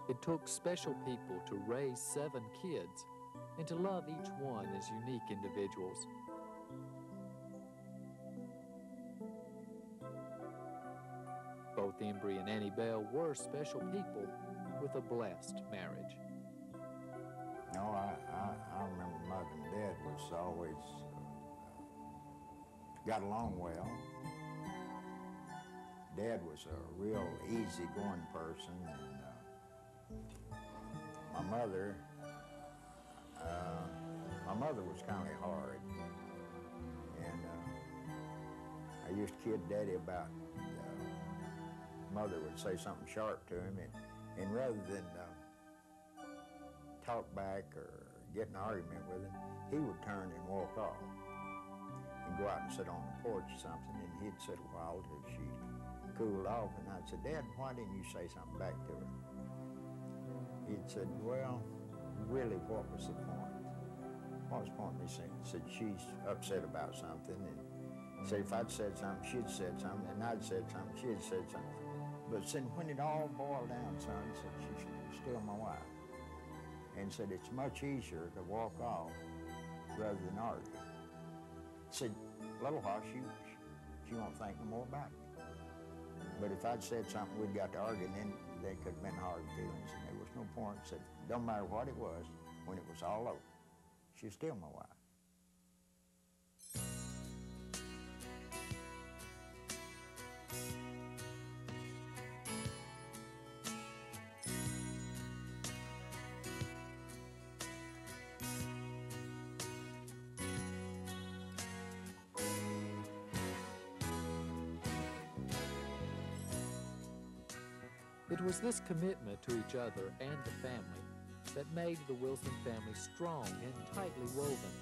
It took special people to raise 7 kids and to love each one as unique individuals. Both Embry and Annie Bell were special people with a blessed marriage. No, I remember Mother and Dad was always got along well. Dad was a real easygoing person, and my mother was kind of hard, and I used to kid Daddy about Mother would say something sharp to him, and rather than talk back or get in an argument with him, he would turn and walk off and go out and sit on the porch or something, and he'd sit a while till she cooled off, and I'd say, Dad, why didn't you say something back to her? He'd said, well, really, what was the point? What was the point? He said, she's upset about something, and said if I'd said something, she'd said something, and I'd said something, she'd said something. But said when it all boiled down, son, said she's still my wife. And said it's much easier to walk off rather than argue. Said, a little while she won't think no more about it. But if I'd said something, we'd got to argue, and then there could have been hard feelings, and there was no point. Said, don't matter what it was, when it was all over, she's still my wife. It was this commitment to each other and the family that made the Wilson family strong and tightly woven.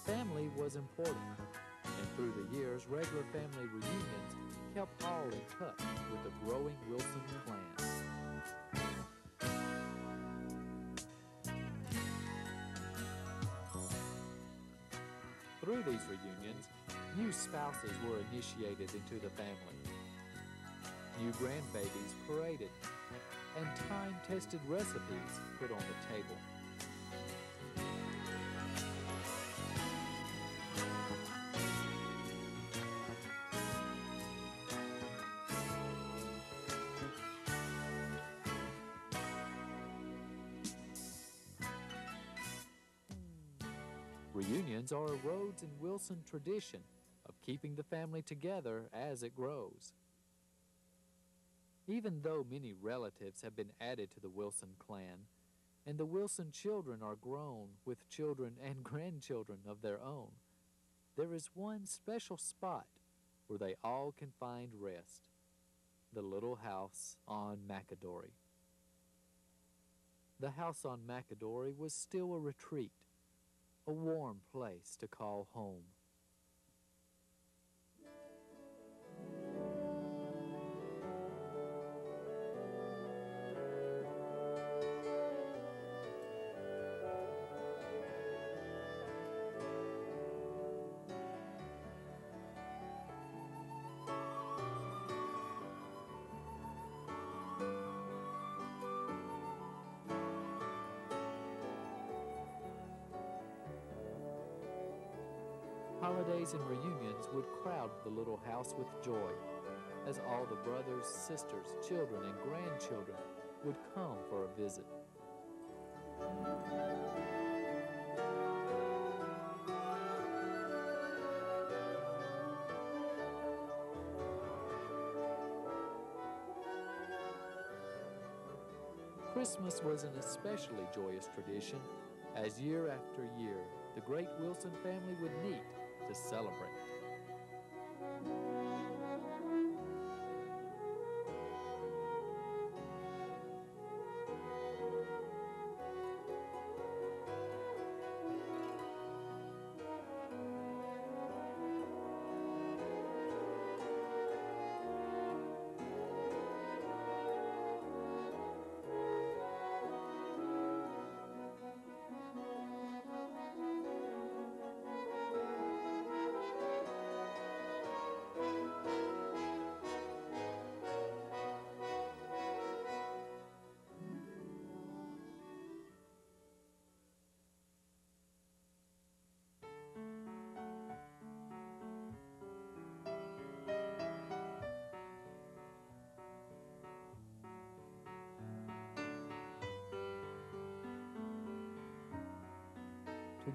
Family was important, and through the years, regular family reunions kept all in touch with the growing Wilson clan. Through these reunions, new spouses were initiated into the family. New grandbabies paraded, and time-tested recipes put on the table. Reunions are a Rhodes and Wilson tradition of keeping the family together as it grows. Even though many relatives have been added to the Wilson clan, and the Wilson children are grown with children and grandchildren of their own, there is one special spot where they all can find rest: the little house on McAdory. The house on McAdory was still a retreat, a warm place to call home. Holidays and reunions would crowd the little house with joy, as all the brothers, sisters, children, and grandchildren would come for a visit. Christmas was an especially joyous tradition, as year after year, the great Wilson family would meet to celebrate.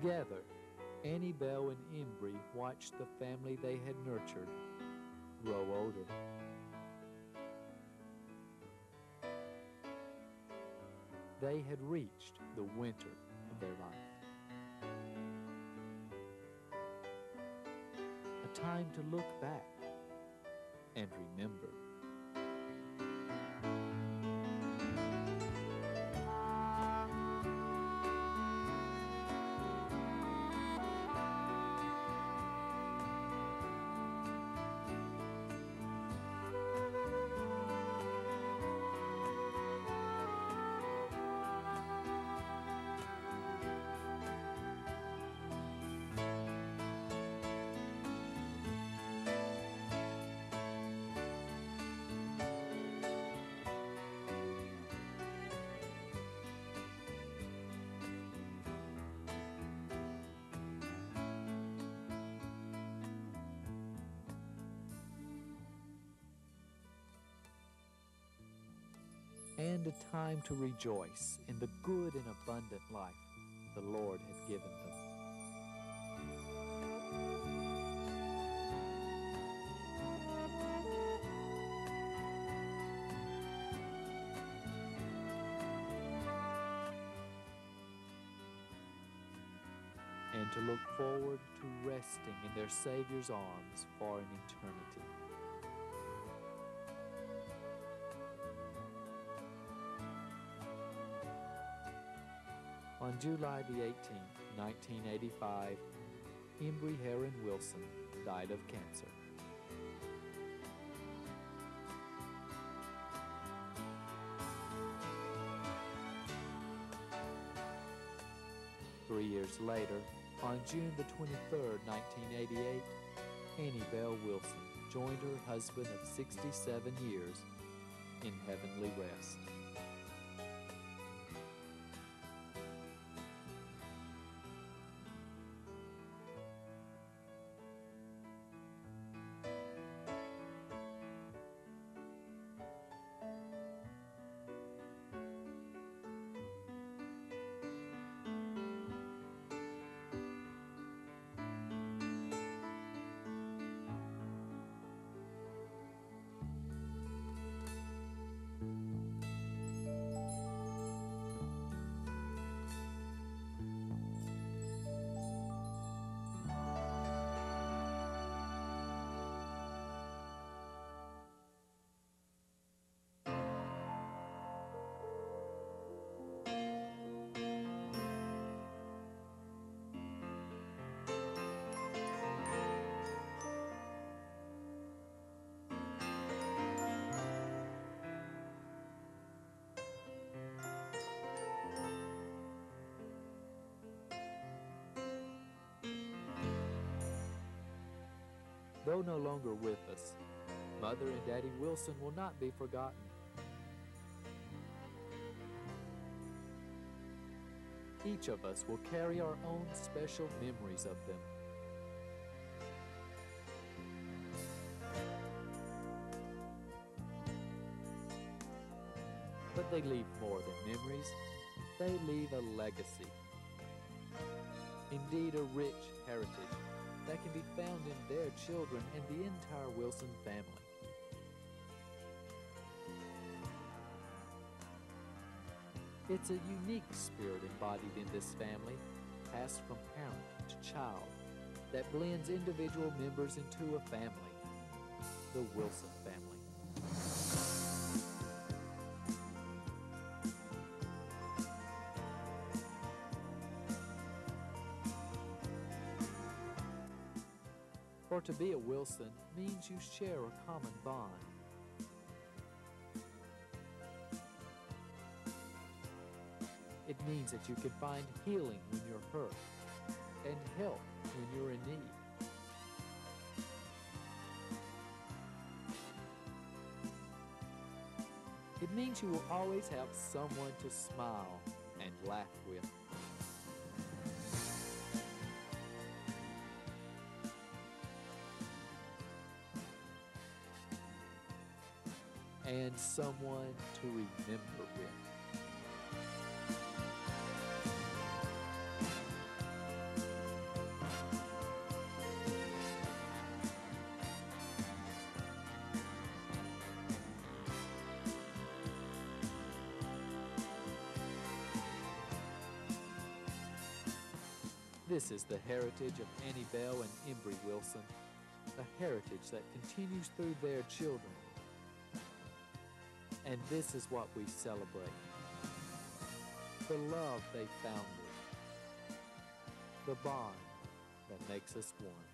Together, Annie Bell and Embry watched the family they had nurtured grow older. They had reached the winter of their life. A time to look back and remember. And a time to rejoice in the good and abundant life the Lord had given them. And to look forward to resting in their Savior's arms for an eternity. On July the 18th, 1985, Embry Heron Wilson died of cancer. Three years later, on June the 23rd, 1988, Annie Bell Wilson joined her husband of 67 years in heavenly rest. Though no longer with us, Mother and Daddy Wilson will not be forgotten. Each of us will carry our own special memories of them. But they leave more than memories. They leave a legacy. Indeed, a rich heritage that can be found in their children and the entire Wilson family. It's a unique spirit embodied in this family, passed from parent to child, that blends individual members into a family, the Wilson family. For to be a Wilson means you share a common bond. It means that you can find healing when you're hurt and help when you're in need. It means you will always have someone to smile and laugh with. And someone to remember with. This is the heritage of Annie Bell and Embry Wilson, a heritage that continues through their children. And this is what we celebrate: the love they founded, the bond that makes us one.